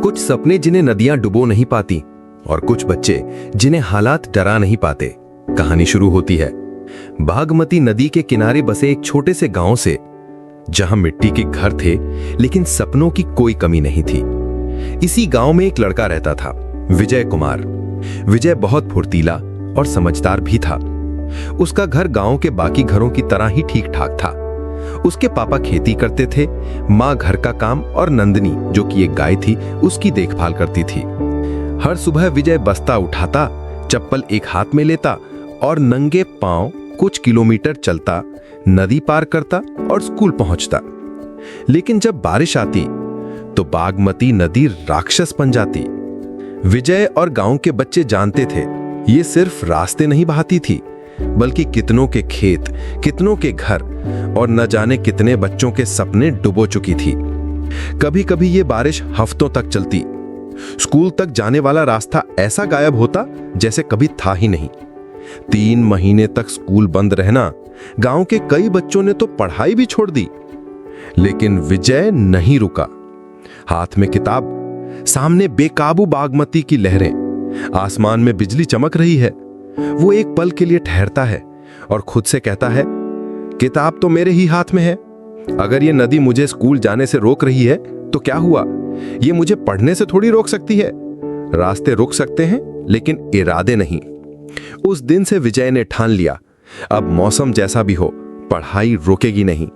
कुछ सपने जिन्हें नदियां डुबो नहीं पाती और कुछ बच्चे जिन्हें हालात डरा नहीं पाते। कहानी शुरू होती है बागमती नदी के किनारे बसे एक छोटे से गांव से, जहां मिट्टी के घर थे लेकिन सपनों की कोई कमी नहीं थी। इसी गांव में एक लड़का रहता था, विजय कुमार। विजय बहुत फुर्तीला और समझदार भी था। उसका घर गांव के बाकी घरों की तरह ही ठीक ठाक था। उसके पापा खेती करते थे, माँ घर का काम और नंदनी, जो कि एक गाय थी, उसकी देखभाल करती थी। हर सुबह विजय बस्ता उठाता, चप्पल एक हाथ में लेता और नंगे पांव कुछ किलोमीटर चलता, नदी पार करता और स्कूल पहुंचता। लेकिन जब बारिश आती तो बागमती नदी राक्षस बन जाती। विजय और गांव के बच्चे जानते थे ये सिर्फ रास्ते नहीं बहाती थी, बल्कि कितनों के खेत, कितनों के घर और न जाने कितने बच्चों के सपने डुबो चुकी थी। कभी कभी ये बारिश हफ्तों तक चलती। स्कूल तक जाने वाला रास्ता ऐसा गायब होता जैसे कभी था ही नहीं। 3 महीने तक स्कूल बंद रहना, गांव के कई बच्चों ने तो पढ़ाई भी छोड़ दी। लेकिन विजय नहीं रुका। हाथ में किताब, सामने बेकाबू बागमती की लहरें, आसमान में बिजली चमक रही है। वो एक पल के लिए ठहरता है और खुद से कहता है, किताब तो मेरे ही हाथ में है। अगर ये नदी मुझे स्कूल जाने से रोक रही है तो क्या हुआ? ये मुझे पढ़ने से थोड़ी रोक सकती है। रास्ते रुक सकते हैं लेकिन इरादे नहीं। उस दिन से विजय ने ठान लिया, अब मौसम जैसा भी हो, पढ़ाई रुकेगी नहीं।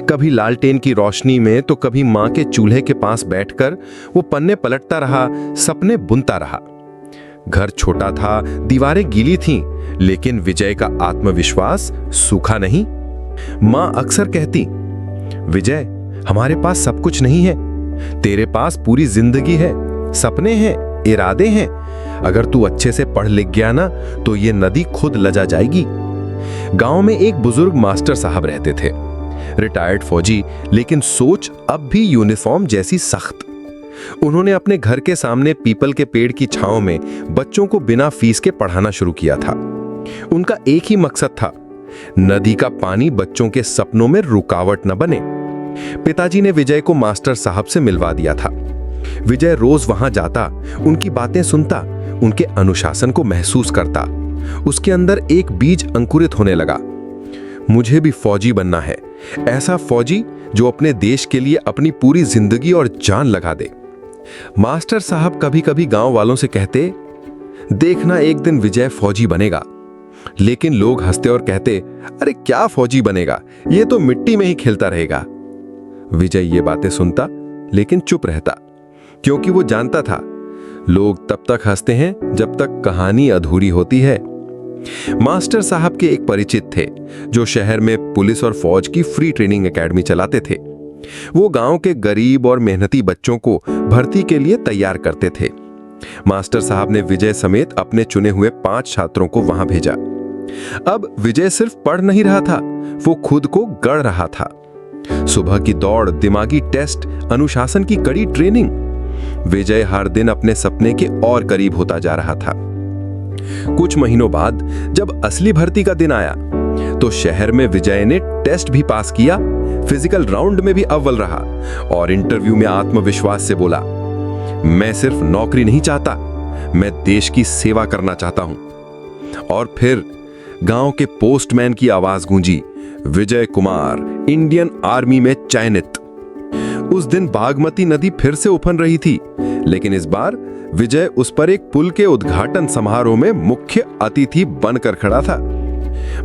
कभी लालटेन की रोशनी में तो कभी मां के चूल्हे के पास बैठकर वो पन्ने पलटता रहा, सपने बुनता रहा। घर छोटा था, दीवारें गीली थीं, लेकिन विजय का आत्मविश्वास सूखा नहीं। मां अक्सर कहती, विजय, हमारे पास सब कुछ नहीं है, तेरे पास पूरी जिंदगी है, सपने हैं, इरादे हैं। अगर तू अच्छे से पढ़ लिख गया ना तो ये नदी खुद लजा जाएगी। गांव में एक बुजुर्ग मास्टर साहब रहते थे, रिटायर्ड फौजी, लेकिन सोच अब भी यूनिफॉर्म जैसी सख्त। उन्होंने अपने घर के सामने पीपल के पेड़ की छांव में बच्चों को बिना फीस के पढ़ाना शुरू किया था। उनका एक ही मकसद था, नदी का पानी बच्चों के सपनों में रुकावट न बने। पिताजी ने विजय को मास्टर साहब से मिलवा दिया था। विजय रोज वहां जाता, उनकी बातें सुनता, उनके अनुशासन को महसूस करता। उसके अंदर एक बीज अंकुरित होने लगा, मुझे भी फौजी बनना है, ऐसा फौजी जो अपने देश के लिए अपनी पूरी जिंदगी और जान लगा दे। मास्टर साहब कभी कभी गांव वालों से कहते, देखना एक दिन विजय फौजी बनेगा। लेकिन लोग हंसते और कहते, अरे क्या फौजी बनेगा, ये तो मिट्टी में ही खेलता रहेगा। विजय ये बातें सुनता लेकिन चुप रहता, क्योंकि वो जानता था लोग तब तक हंसते हैं जब तक कहानी अधूरी होती है। मास्टर साहब के एक परिचित थे जो शहर में पुलिस और फौज की फ्री ट्रेनिंग एकेडमी चलाते थे। वो गांव के गरीब और मेहनती बच्चों को भर्ती के लिए तैयार करते थे। मास्टर साहब ने विजय समेत अपने चुने हुए 5 छात्रों को वहां भेजा। अब विजय सिर्फ पढ़ नहीं रहा था, वो खुद को गढ़ रहा था। सुबह की दौड़, दिमागी टेस्ट, अनुशासन की कड़ी ट्रेनिंग। विजय हर दिन अपने सपने के और करीब होता जा रहा था। कुछ महीनों बाद जब असली भर्ती का दिन आया तो शहर में विजय ने टेस्ट भी पास किया, फिजिकल राउंड में भी अव्वल रहा और इंटरव्यू में आत्मविश्वास से बोला, मैं सिर्फ नौकरी नहीं चाहता, मैं देश की सेवा करना चाहता हूं। और फिर गांव के पोस्टमैन की आवाज गूंजी, विजय कुमार इंडियन आर्मी में चयनित। उस दिन बागमती नदी फिर से उफन रही थी, लेकिन इस बार विजय उस पर एक पुल के उद्घाटन समारोह में मुख्य अतिथि बनकर खड़ा था।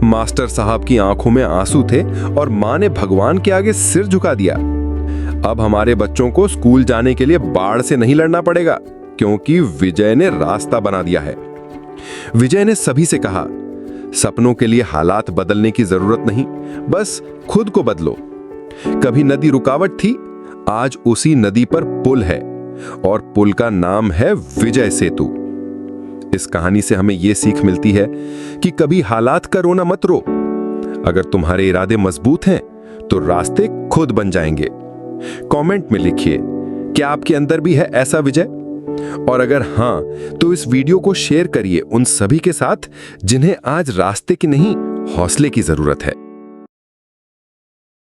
मास्टर साहब की आंखों में आंसू थे और मां ने भगवान के आगे सिर झुका दिया। अब हमारे बच्चों को स्कूल जाने के लिए बाढ़ से नहीं लड़ना पड़ेगा, क्योंकि विजय ने रास्ता बना दिया है। विजय ने सभी से कहा, सपनों के लिए हालात बदलने की जरूरत नहीं, बस खुद को बदलो। कभी नदी रुकावट थी, आज उसी नदी पर पुल है और पुल का नाम है विजय सेतु। इस कहानी से हमें यह सीख मिलती है कि कभी हालात का रोना मत रो। अगर तुम्हारे इरादे मजबूत हैं तो रास्ते खुद बन जाएंगे। कमेंट में लिखिए, क्या आपके अंदर भी है ऐसा विजय? और अगर हां, तो इस वीडियो को शेयर करिए उन सभी के साथ जिन्हें आज रास्ते की नहीं, हौसले की जरूरत है।